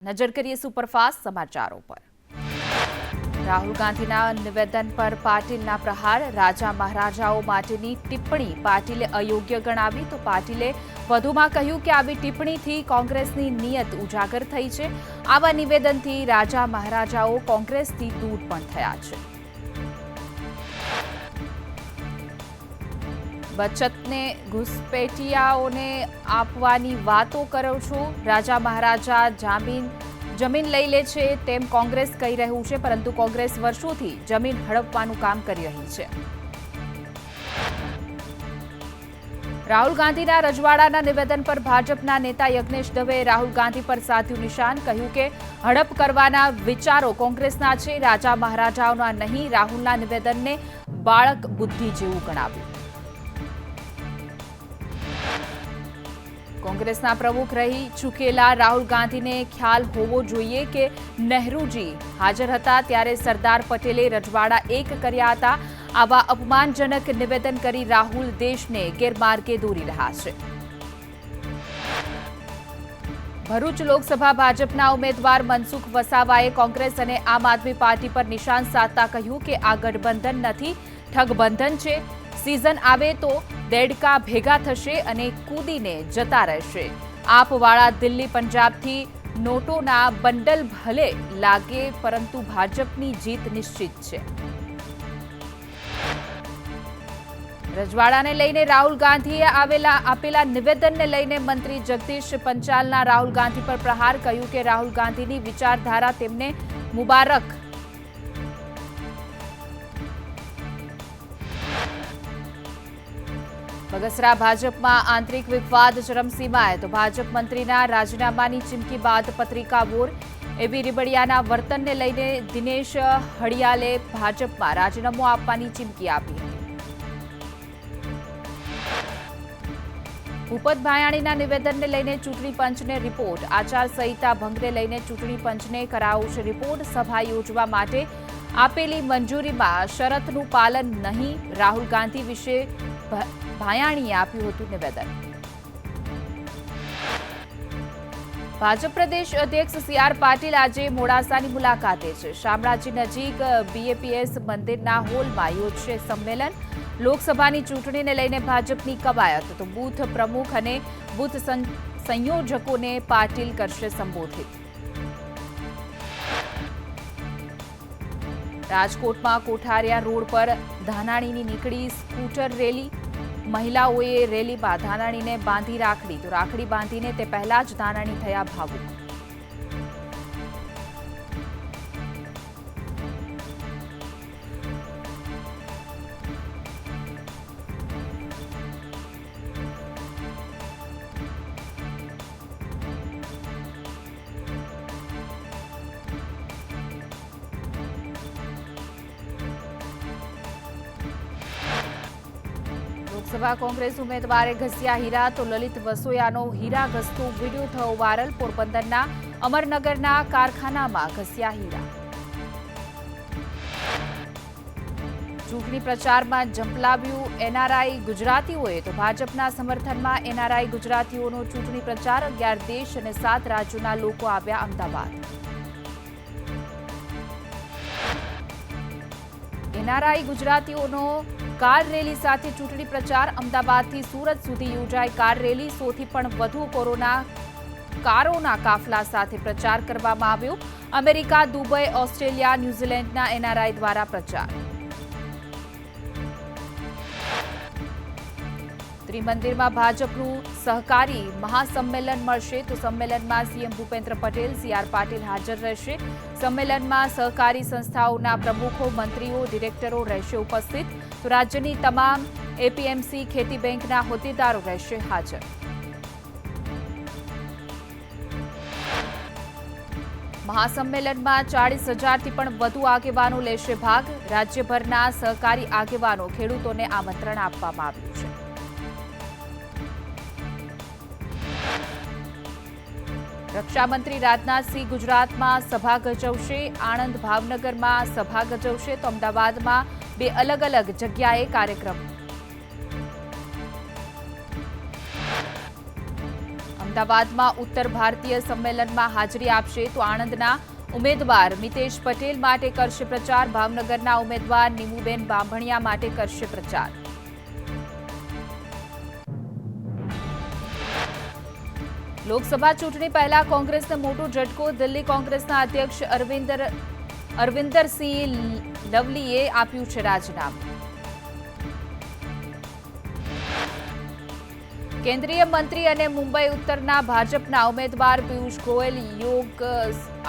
નજર કરીએ સુપરફાસ્ટ સમાચારો પર। રાહુલ ગાંધીના નિવેદન પર પાટીલના પ્રહાર। રાજા મહારાજાઓ માટેની ટિપ્પણી પાટીલે અયોગ્ય ગણાવી તો પાટીલે વધુમાં કહ્યું કે આવી ટિપ્પણીથી કોંગ્રેસની નિયત ઉજાગર થઈ છે। આવા નિવેદનથી રાજા મહારાજાઓ કોંગ્રેસથી દૂર પણ થયા છે। બચતને ઘુસપેઠિયાઓને આપવાની વાતો કરો છો। રાજા મહારાજા જમીન લઈ લે છે તેમ કોંગ્રેસ કહી રહ્યું છે, પરંતુ કોંગ્રેસ વર્ષોથી જમીન હડપવાનું કામ કરી રહી છે। રાહુલ ગાંધીના રજવાડાના નિવેદન પર ભાજપના નેતા યજ્ઞેશ દવેએ રાહુલ ગાંધી પર સાધ્યું નિશાન। કહ્યું કે હડપ કરવાના વિચારો કોંગ્રેસના છે, રાજા મહારાજાઓના નહીં। રાહુલના નિવેદનને બાળક બુદ્ધિ જેવું ગણાવ્યું। કોંગ્રેસના પ્રમુખ રહી ચૂકેલા રાહુલ ગાંધીને ખ્યાલ હોવો જોઈએ કે નહેરુજી હાજર હતા ત્યારે સરદાર પટેલે રજવાડા એક કર્યા હતા। આવા અપમાનજનક નિવેદન કરી રાહુલ દેશને ગેરમાર્ગે દોરી રહ્યા છે। ભરૂચ લોકસભા ભાજપના ઉમેદવાર મનસુખ વસાવાએ કોંગ્રેસ અને આમ આદમી પાર્ટી પર નિશાન સાધતા કહ્યું કે આ ગઠબંધન નથી, ઠગબંધન છે। सीजन आवे तो देड़का भेगा थशे अने कूदीने जता रहेशे। आपवाळा दिल्ली पंजाबथी नोटोना बंडल भले लागे परंतु भाजपनी जीत निश्चित छे। रजवाड़ाने लईने राहुल गांधीए आपेला निवेदनने लईने मंत्री जगदीश पंचालना राहुल गांधी पर प्रहार। कह्युं के राहुल गांधीनी विचारधारा तेमने मुबारक। बगसरा भाजपમાં આંતરિક વિવાદ ચરમસીમાએ તો ભાજપ મંત્રીના રાજીનામાની ચીમકી બાદ પત્રિકા વોર। એબી રીબડિયાના વર્તનને લઈને દિનેશ હળિયાલે ભાજપમાં રાજીનામું આપવાની ચીમકી આપી હતી। ભૂપત ભાયાણીના નિવેદનને લઈને ચૂંટણી પંચને રિપોર્ટ। આચારસંહિતા ભંગને લઈને ચૂંટણી પંચને કરાયો છે રિપોર્ટ। સભા યોજવા માટે આપેલી મંજૂરીમાં શરતનું પાલન નહીં। રાહુલ ગાંધી વિશે ભાયાણીએ આપ્યું હતું નિવેદન। ભાજપ પ્રદેશ અધ્યક્ષ સી.આર. પાટીલ આજે મોડાસાની મુલાકાતે છે। શામળાજી નજીક બીએપીએસ મંદિરના હોલમાં યોજશે સંમેલન। લોકસભાની ચૂંટણીને લઈને ભાજપની કવાયત તો બૂથ પ્રમુખ અને બૂથ સંયોજકોને પાટીલ કરશે સંબોધિત। રાજકોટમાં કોઠારિયા રોડ પર ધાનાણીની નીકળી સ્કૂટર રેલી। મહિલાઓએ રેલીમાં ધાનાણીને બાંધી રાખડી તો રાખડી બાંધીને તે પહેલા જ ધાનાણી થયા ભાવુક। લોકસભા કોંગ્રેસ ઉમેદવારે ઘસ્યા હીરા તો લલિત વસોયાનો હીરા ઘસતો વિડીયો થયો વાયરલ। પોરબંદરના અમરનગરના કારખાનામાં ઘસ્યા હીરા। ચૂંટણી પ્રચારમાં ઝંપલાવ્યું એનઆરઆઈ ગુજરાતીઓએ તો ભાજપના સમર્થનમાં એનઆરઆઈ ગુજરાતીઓનો ચૂંટણી પ્રચાર। 11 દેશ અને 7 રાજ્યોના લોકો આવ્યા અમદાવાદ। એનઆરઆઈ ગુજરાતીઓનો કાર રેલી સાથે ચૂંટણી પ્રચાર। અમદાવાદથી સુરત સુધી યોજાઈ કાર રેલી। 100 થી પણ વધુ કારોના કાફલા સાથે પ્રચાર કરવામાં આવ્યો। અમેરિકા, દુબઈ, ઓસ્ટ્રેલિયા, ન્યૂઝીલેન્ડના એનઆરઆઈ દ્વારા પ્રચાર। ત્રિમંદિરમાં ભાજપનું સહકારી મહાસંમેલન મળશે તો સંમેલનમાં સીએમ ભૂપેન્દ્ર પટેલ, સી.આર. પાટીલ હાજર રહેશે। સંમેલનમાં સહકારી સંસ્થાઓના પ્રમુખો, મંત્રીઓ, ડિરેક્ટરો રહેશે ઉપસ્થિત તો રાજ્યની તમામ એપીએમસી ખેતી બેંકના હોદ્દેદારો રહેશે હાજર। મહાસંમેલનમાં 40,000થી પણ વધુ આગેવાનો લેશે ભાગ। રાજ્યભરના સહકારી આગેવાનો, ખેડૂતોને આમંત્રણ આપવામાં આવ્યું છે। રક્ષામંત્રી રાજનાથસિંહ ગુજરાતમાં સભા ગજવશે। આણંદ, ભાવનગરમાં સભા ગજવશે તો અમદાવાદમાં 2 અલગ અલગ જગ્યાએ કાર્યક્રમ। અમદાવાદમાં ઉત્તર ભારતીય સંમેલનમાં હાજરી આપશે તો આણંદના ઉમેદવાર મિતેશ પટેલ માટે કરશે પ્રચાર. ભાવનગરના ઉમેદવાર નીમુબેન બાંભણિયા માટે કરશે પ્રચાર. લોકસભા ચૂંટણી પહેલા કોંગ્રેસને મોટો ઝટકો. દિલ્હી કોંગ્રેસના અધ્યક્ષ અરવિંદરસિંહ લવલીએ આપ્યું છે રાજીનામું. કેન્દ્રીય મંત્રી અને મુંબઈ ઉત્તરના ભાજપના ઉમેદવાર પિયુષ ગોયલ યોગ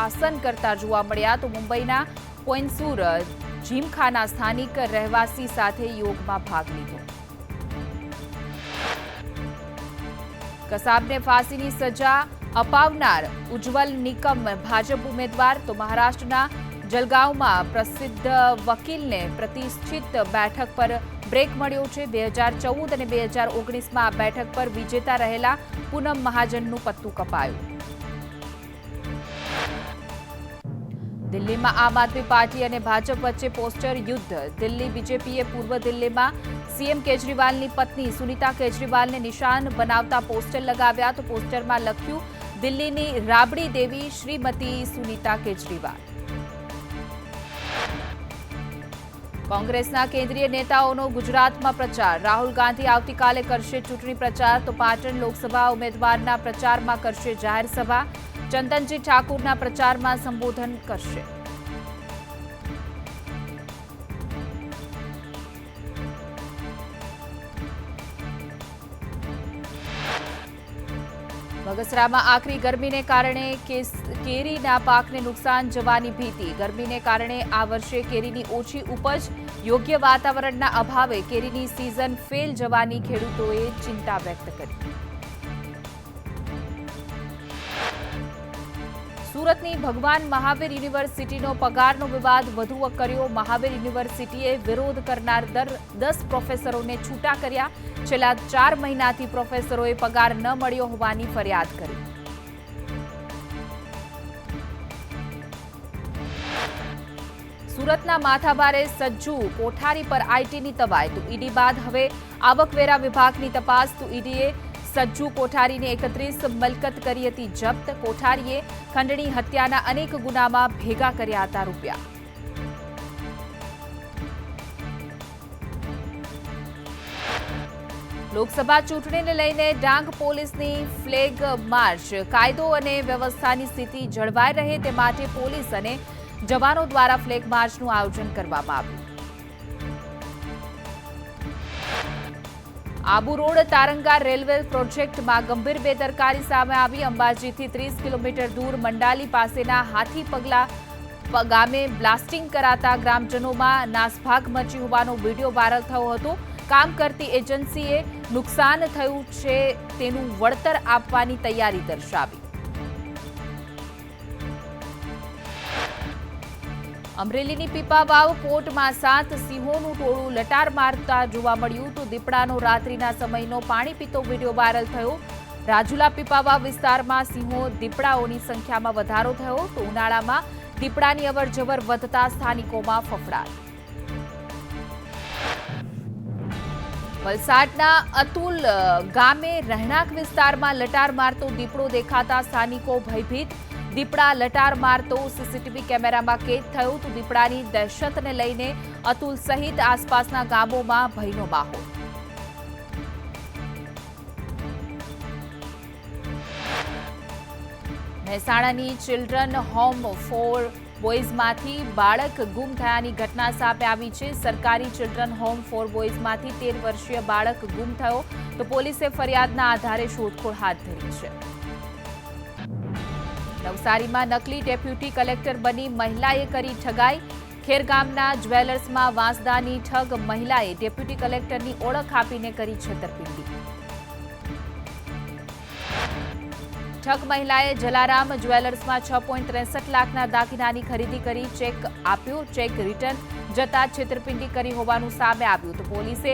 આસન કરતા જોવા મળ્યા તો મુંબઈના કોઇન્સુર જીમખાના સ્થાનિક રહેવાસી સાથે યોગમાં ભાગ લીધો. કસાબને ફાંસીની સજા અપાવનાર ઉજ્જવલ નિકમ ભાજપ ઉમેદવાર તો મહારાષ્ટ્રના જલગાંવમાં પ્રસિદ્ધ વકીલને પ્રતિષ્ઠિત બેઠક પર બ્રેક મળ્યો છે. 2014 અને 2019માં આ બેઠક પર વિજેતા રહેલા પૂનમ મહાજનનું પત્તું કપાયું. દિલ્હીમાં આમ આદમી પાર્ટી અને ભાજપ વચ્ચે પોસ્ટર યુદ્ધ. દિલ્હી બીજેપીએ પૂર્વ દિલ્હીમાં સીએમ કેજરીવાલની પત્ની સુનીતા કેજરીવાલને નિશાન બનાવતા પોસ્ટર લગાવ્યા તો પોસ્ટરમાં લખ્યું દિલ્હીની રાબડી દેવી શ્રીમતી સુનીતા કેજરીવાલ. કોંગ્રેસના કેન્દ્રીય નેતાઓનો ગુજરાતમાં પ્રચાર. રાહુલ ગાંધી આવતીકાલે કરશે ચૂંટણી પ્રચાર તો પાટણ લોકસભા ઉમેદવારના પ્રચારમાં કરશે જાહેર સભા. ચંદનજી ઠાકુરના પ્રચારમાં સંબોધન કરશે. બગસરામાં આકરી ગરમીને કારણે કેરીના પાકને નુકસાન જવાની ભીતિ. ગરમીને કારણે આ વર્ષે કેરીની ઓછી ઉપજ, યોગ્ય વાતાવરણના અભાવે કેરીની સિઝન ફેલ જવાની ખેડૂતોએ ચિંતા વ્યક્ત કરી. સુરતની ભગવાન મહાવીર યુનિવર્સિટીનો પગારનો વિવાદ વધુ કર્યો. મહાવીર યુનિવર્સિટીએ વિરોધ કરનાર 10 પ્રોફેસરોને છૂટા કર્યા. છેલ્લા 4 મહિનાથી પ્રોફેસરોએ પગાર ન મળ્યો હોવાની ફરિયાદ કરી. સુરતના માથાભારે સજ્જુ કોઠારી પર આઈટીની તવાઈ તો ઈડી બાદ હવે આવકવેરા વિભાગની તપાસ તો ઈડીએ સજ્જુ કોઠારીને 31 મિલકત કરી હતી જપ્ત. કોઠારીએ ખંડણી હત્યાના અનેક ગુનામાં ભેગા કર્યા હતા રૂપિયા. લોકસભા ચૂંટણીને લઈને ડાંગ પોલીસની ફ્લેગ માર્ચ. કાયદો અને વ્યવસ્થાની સ્થિતિ જળવાઈ રહે તે માટે પોલીસ અને જવાનો દ્વારા ફ્લેગ માર્ચનું આયોજન કરવામાં આવ્યું. આબુ રોડ તારંગા રેલવે પ્રોજેક્ટમાં ગંભીર બેદરકારી સામે આવી. અંબાજીથી 30 કિલોમીટર દૂર મંડાલી પાસેના હાથી પગલા ગામે બ્લાસ્ટિંગ કરાતા ગ્રામજનોમાં નાસભાગ મચી હોવાનો વિડીયો વાયરલ થયો હતો. કામ કરતી એજન્સીએ નુકસાન થયું છે તેનું વળતર આપવાની તૈયારી દર્શાવી. અમરેલીની પીપાવાવ કોટમાં 7 સિંહોનું ટોળું લટાર મારતા જોવા મળ્યું તો દીપડાનો રાત્રિના સમયનો પાણી પીતો વિડીયો વાયરલ થયો. રાજુલા પીપાવાવ વિસ્તારમાં સિંહો દીપડાઓની સંખ્યામાં વધારો થયો તો ઉનાળામાં દીપડાની અવરજવર વધતા સ્થાનિકોમાં ફફડાટ. વલસાડના અતુલ ગામે રહેણાંક વિસ્તારમાં લટાર મારતો દીપડો દેખાતા સ્થાનિકો ભયભીત. દીપડા લટાર મારતો સીસીટીવી કેમેરામાં કેદ થયો તો દીપડાની દહેશતને લઈને અતુલ સહિત આસપાસના ગામોમાં ભયનો માહોલ. મહેસાણાની ચિલ્ડ્રન હોમ ફોર બોયઝમાંથી બાળક ગુમ થયાની ઘટના સામે આવી છે. સરકારી ચિલ્ડ્રન હોમ ફોર બોયઝમાંથી 13 વર્ષીય બાળક ગુમ થયો તો પોલીસે ફરિયાદના આધારે શોધખોળ હાથ ધરી છે. નવસારીમાં નકલી ડેપ્યુટી કલેક્ટર બની મહિલાએ કરી ઠગાઈ. ખેરગામના જ્વેલર્સમાં વાંસદાની ઠગ મહિલાએ ડેપ્યુટી કલેક્ટરની ઓળખ આપીને કરી છેતરપિંડી. ઠગ મહિલાએ જલારામ જ્વેલર્સમાં 6.63 લાખના દાગીનાની ખરીદી કરી ચેક આપ્યો. ચેક રિટર્ન જતા છેતરપિંડી કરી હોવાનું સામે આવ્યું તો પોલીસે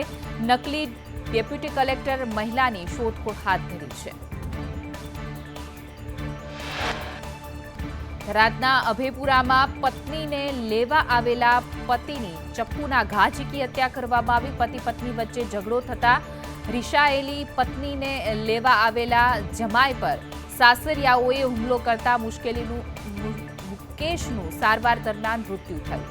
નકલી ડેપ્યુટી કલેક્ટર મહિલાની શોધખોળ હાથ ધરી છે. થરાદના અભેપુરામાં પત્નીને લેવા આવેલા પતિની ચપ્પુના ઘા ઝીકી હત્યા કરવામાં આવી. પતિ પત્ની વચ્ચે ઝઘડો થતા રિસાયેલી પત્નીને લેવા આવેલા જમાઈ પર સાસરિયાઓએ હુમલો કરતા મુકેશનું સારવાર દરમિયાન મૃત્યુ થયું.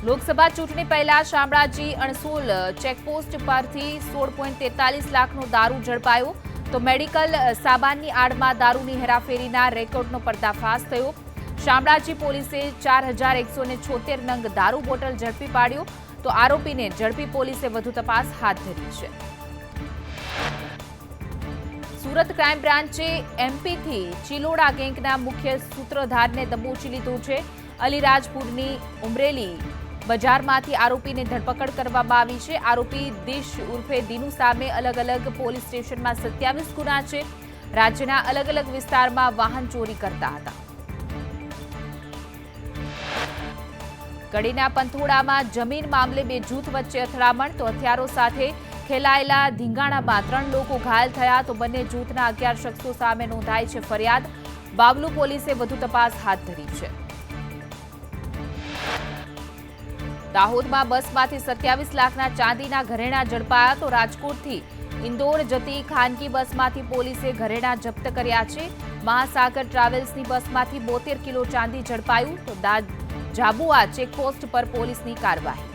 લોકસભા ચૂંટણી પહેલા શામળાજી અણસોલ ચેકપોસ્ટ પરથી 16.43 લાખનો દારૂ ઝડપાયો. તો મેડિકલ સામાનની આડમાં દારૂની હેરાફેરીના રેકોર્ડનો પર્દાફાશ થયો. શામળાજી પોલીસે 4176 નંગ દારૂ બોટલ ઝડપી પાડ્યો. તો આરોપીને ઝડપી પોલીસે વધુ તપાસ હાથ ધરી છે. સુરત ક્રાઇમ બ્રાન્ચે એમપીથી ચિલોડા ગેંગના મુખ્ય સૂત્રધારને દબોચી લીધો છે. અલીરાજપુરની ઉમરેલી બજારમાંથી આરોપીને ધરપકડ કરવામાં આવી છે. આરોપી દિશ ઉર્ફે દીનુ સામે અલગ અલગ પોલીસ સ્ટેશનમાં 27 ગુના છે. રાજ્યના અલગ અલગ વિસ્તારમાં વાહન ચોરી કરતા હતા. કડીના પંથોડામાં જમીન મામલે બે જૂથ વચ્ચે અથડામણ. તો હથિયારો સાથે ખેલાયેલા ધીંગાણામાં 3 લોકો ઘાયલ થયા. તો બંને જૂથના 11 શખ્સો સામે નોંધાઈ છે ફરિયાદ. બાવલુ પોલીસે વધુ તપાસ હાથ ધરી છે. દાહોદમાં બસમાંથી 27 લાખના ચાંદીના ઘરેણા ઝડપાયા. તો રાજકોટથી ઇન્દોર જતી ખાનગી બસમાંથી પોલીસે ઘરેણા જપ્ત કર્યા છે. મહાસાગર ટ્રાવેલ્સની બસમાંથી 72 કિલો ચાંદી ઝડપાયું. તો જાબુઆ ચેકપોસ્ટ પર પોલીસની કાર્યવાહી.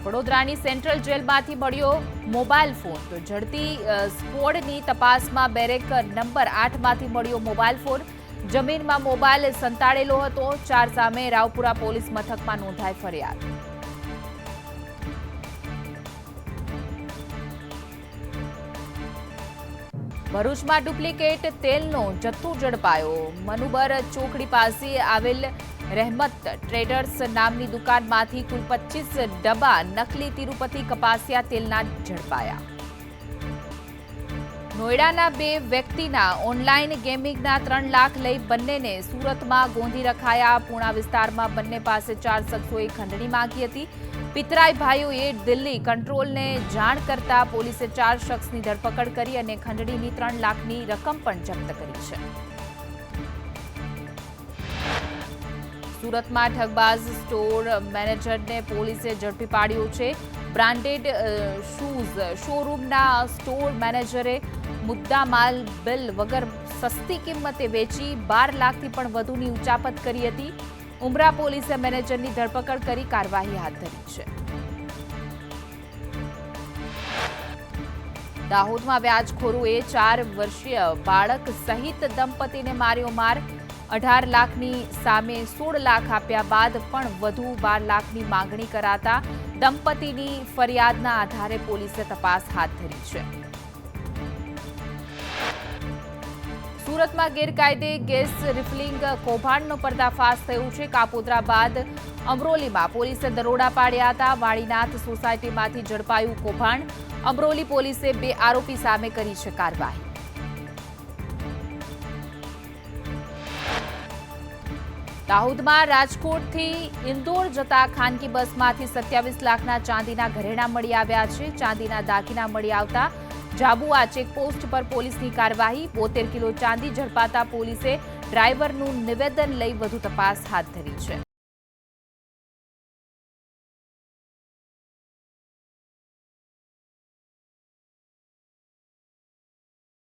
વડોદરાની સેન્ટ્રલ જેલમાંથી મળ્યો મોબાઈલ ફોન. તો ઝડપી સ્ક્વોડની તપાસમાં બેરેક નંબર 8માંથી મળ્યો મોબાઈલ ફોન. જમીનમાં મોબાઈલ સંતાડેલો હતો. 4 સામે રાવપુરા પોલીસ મથકમાં નોંધાઈ ફરિયાદ. ભરૂચમાં ડુપ્લિકેટ તેલનો જથ્થો ઝડપાયો. મનુબર ચોકડી પાસે આવેલ રહેમત ટ્રેડર્સ નામની દુકાનમાંથી કુલ 25 ડબ્બા નકલી તિરુપતિ કપાસિયા તેલના ઝડપાયા. નોઈડાના 2 વ્યક્તિના ઓનલાઈન ગેમિંગના 3 લાખ લઈ બંનેને સુરતમાં ગોંધી રખાયા. પૂણા વિસ્તારમાં બંને પાસે 4 શખ્સોએ ખંડણી માંગી હતી. પિતરાઈ ભાઈઓએ દિલ્હી કંટ્રોલને જાણ કરતા પોલીસે 4 શખ્સની ધરપકડ કરી અને ખંડણીની 3 લાખની રકમ પણ જપ્ત કરી છે. સુરતમાં ઠગબાજ સ્ટોર મેનેજરને પોલીસે ઝડપી પાડ્યો છે. બ્રાન્ડેડ શૂઝ શોરૂમના સ્ટોર મેનેજરે મુદ્દામાલ બિલ વગર સસ્તી કિંમતે વેચી 12 લાખથી પણ વધુની ઉચાપત કરી હતી. ઉમરા પોલીસે મેનેજરની ધરપકડ કરી કાર્યવાહી હાથ ધરી છે. દાહોદમાં વ્યાજખોરોએ 4 વર્ષીય બાળક સહિત દંપતીને માર્યો માર. 18 લાખની સામે 16 લાખ આપ્યા બાદ પણ વધુ 12 લાખની માંગણી કરાતા દંપતીની ફરિયાદના આધારે પોલીસે તપાસ હાથ ધરી છે. સુરતમાં ગેરકાયદે ગેસ રિફિલિંગ કૌભાંડનો પર્દાફાશ થયો છે. કાપોદ્રા બાદ અમરોલીમાં પોલીસે દરોડા પાડ્યા હતા. વાણીનાથ સોસાયટીમાંથી ઝડપાયું કૌભાંડ. અમરોલી પોલીસે 2 આરોપી સામે કરી છે કાર્યવાહી. દાહોદમાં રાજકોટથી ઇન્દોર જતા ખાનગી બસમાંથી 27 લાખના ચાંદીના ઘરેણા મળી આવ્યા છે. ચાંદીના દાગીના મળી આવતા જાબુઆ ચેકપોસ્ટ પર પોલીસની કાર્યવાહી. 72 કિલો ચાંદી ઝડપાતા પોલીસે ડ્રાઈવરનું નિવેદન લઈ વધુ તપાસ હાથ ધરી છે.